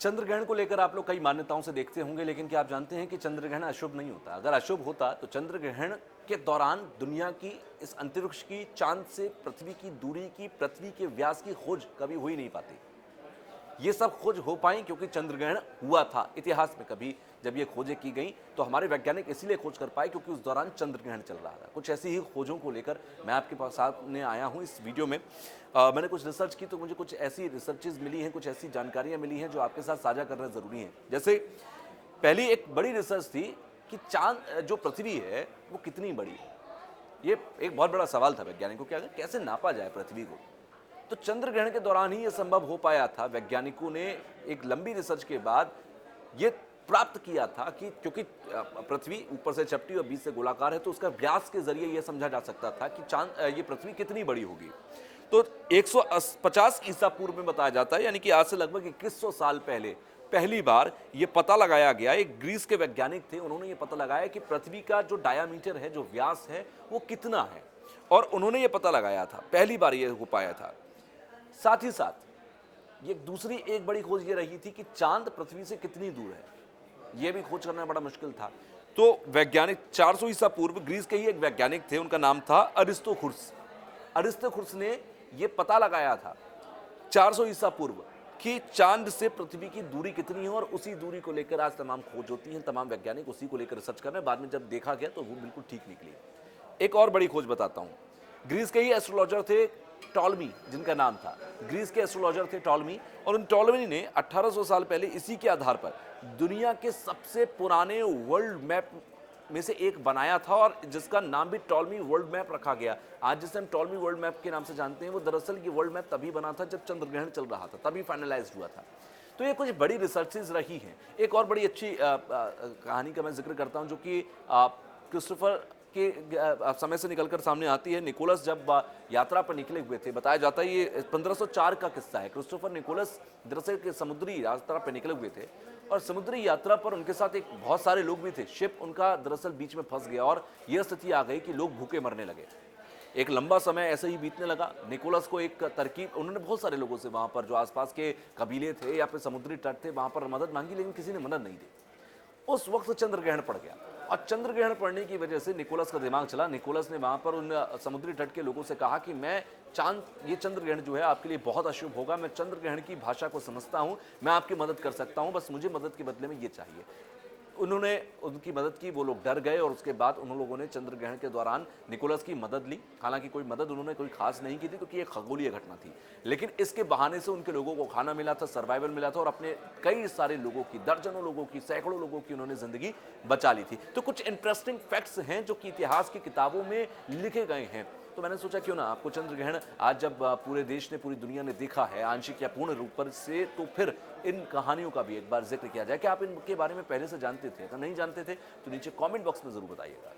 चंद्र ग्रहण को लेकर आप लोग कई मान्यताओं से देखते होंगे, लेकिन क्या आप जानते हैं कि चंद्र ग्रहण अशुभ नहीं होता। अगर अशुभ होता तो चंद्र ग्रहण के दौरान दुनिया की, इस अंतरिक्ष की, चांद से पृथ्वी की दूरी की, पृथ्वी के व्यास की खोज कभी हो ही नहीं पाती। ये सब खोज हो पाई क्योंकि चंद्र ग्रहण हुआ था। इतिहास में कभी जब ये खोजें की गई तो हमारे वैज्ञानिक इसीलिए खोज कर पाए क्योंकि उस दौरान चंद्र ग्रहण चल रहा था। कुछ ऐसी ही खोजों को लेकर मैं आपके पास सामने आया हूं इस वीडियो में। मैंने कुछ रिसर्च की तो मुझे कुछ ऐसी रिसर्चेज मिली हैं, कुछ ऐसी जानकारियां मिली हैं जो आपके साथ साझा करना जरूरी है। जैसे पहली एक बड़ी रिसर्च थी कि चांद, जो पृथ्वी है वो कितनी बड़ी है। ये एक बहुत बड़ा सवाल था वैज्ञानिकों के आगे, कैसे नापा जाए पृथ्वी को। तो चंद्र ग्रहण के दौरान ही यह संभव हो पाया था। वैज्ञानिकों ने एक लंबी रिसर्च के बाद ये प्राप्त किया था कि क्योंकि पृथ्वी ऊपर से चपटी और बीच से गोलाकार है, तो उसका व्यास के जरिए यह समझा जा सकता था कि चांद, ये पृथ्वी कितनी बड़ी होगी। तो 150 ईसा पूर्व में बताया जाता है, यानी कि आज से लगभग 2100 साल पहले पहली बार यह पता लगाया गया। एक ग्रीस के वैज्ञानिक थे, उन्होंने यह पता लगाया कि पृथ्वी का जो डायामीटर है, जो व्यास है, वो कितना है, और उन्होंने यह पता लगाया था। पहली बार यह हो पाया था। साथ ही साथ ये दूसरी एक बड़ी खोज ये रही थी कि चांद पृथ्वी से कितनी दूर है। यह भी खोज करना बड़ा मुश्किल था। तो वैज्ञानिक 400 ईसा पूर्व ग्रीस के ही एक वैज्ञानिक थे, उनका नाम था अरिस्तोखुर्स। अरिस्तोखुर्स ने यह पता लगाया था 400 ईसा पूर्व कि चांद से पृथ्वी की दूरी कितनी है, और उसी दूरी को लेकर आज तमाम खोज होती हैं। तमाम वैज्ञानिक उसी को लेकर रिसर्च कर रहे हैं। बाद में जब देखा गया तो वो बिल्कुल ठीक निकली। एक और बड़ी खोज बताता हूं। ग्रीस के ही एस्ट्रोलॉजर थे टॉलमी, जिनका नाम था। ग्रीस के एस्ट्रोलॉजर थे टॉलमी, और उन टॉलमी ने 1800 साल पहले इसी के आधार पर दुनिया के सबसे पुराने वर्ल्ड मैप में से एक बनाया था, और जिसका नाम भी टॉलमी वर्ल्ड मैप रखा गया। आज जिसे हम टॉलमी वर्ल्ड मैप के नाम से जानते हैं, वो दरअसल ये वर्ल्ड मैप तभी बना था जब चंद्र ग्रहण चल रहा था, तभी फाइनलाइज हुआ था। तो ये कुछ बड़ी रिसर्चेज रही हैं। एक और बड़ी अच्छी कहानी का मैं जिक्र करता हूं, जो कि क्रिस्टोफर के समय से निकलकर सामने आती है। निकोलस जब यात्रा पर निकले हुए थे, बताया जाता है ये 1504 का किस्सा है। क्रिस्टोफर निकोलस दरअसल के समुद्री यात्रा पर निकले हुए थे, और समुद्री यात्रा पर उनके साथ एक बहुत सारे लोग भी थे। शिप उनका दरअसल बीच में फंस गया, और यह स्थिति आ गई कि लोग भूखे मरने लगे। एक लंबा समय ऐसे ही बीतने लगा। निकोलस को एक तरकीब, उन्होंने बहुत सारे लोगों से, वहां पर जो आसपास के कबीले थे या फिर समुद्री तट थे, वहां पर मदद मांगी, लेकिन किसी ने मदद नहीं दी। उस वक्त चंद्र ग्रहण पड़ गया, और चंद्र ग्रहण पड़ने की वजह से निकोलस का दिमाग चला। निकोलस ने वहां पर उन समुद्री तट के लोगों से कहा कि मैं ये चंद्र ग्रहण जो है आपके लिए बहुत अशुभ होगा। मैं चंद्र ग्रहण की भाषा को समझता हूं, मैं आपकी मदद कर सकता हूं, बस मुझे मदद के बदले में ये चाहिए। उन्होंने उनकी मदद की, वो लोग डर गए, और उसके बाद उन लोगों ने चंद्र ग्रहण के दौरान निकोलस की मदद ली। हालांकि कोई मदद उन्होंने कोई खास नहीं की थी, क्योंकि ये खगोलीय घटना थी, लेकिन इसके बहाने से उनके लोगों को खाना मिला था, सर्वाइवल मिला था, और अपने कई सारे लोगों की, दर्जनों लोगों की, सैकड़ों लोगों की उन्होंने जिंदगी बचा ली थी। तो कुछ इंटरेस्टिंग फैक्ट्स हैं जो कि इतिहास की किताबों में लिखे गए हैं। तो मैंने सोचा क्यों ना आपको चंद्र ग्रहण आज जब पूरे देश ने, पूरी दुनिया ने देखा है आंशिक या पूर्ण रूप पर से, तो फिर इन कहानियों का भी एक बार जिक्र किया जाए। कि आप इनके बारे में पहले से जानते थे? अगर नहीं जानते थे तो नीचे कमेंट बॉक्स में जरूर बताइएगा।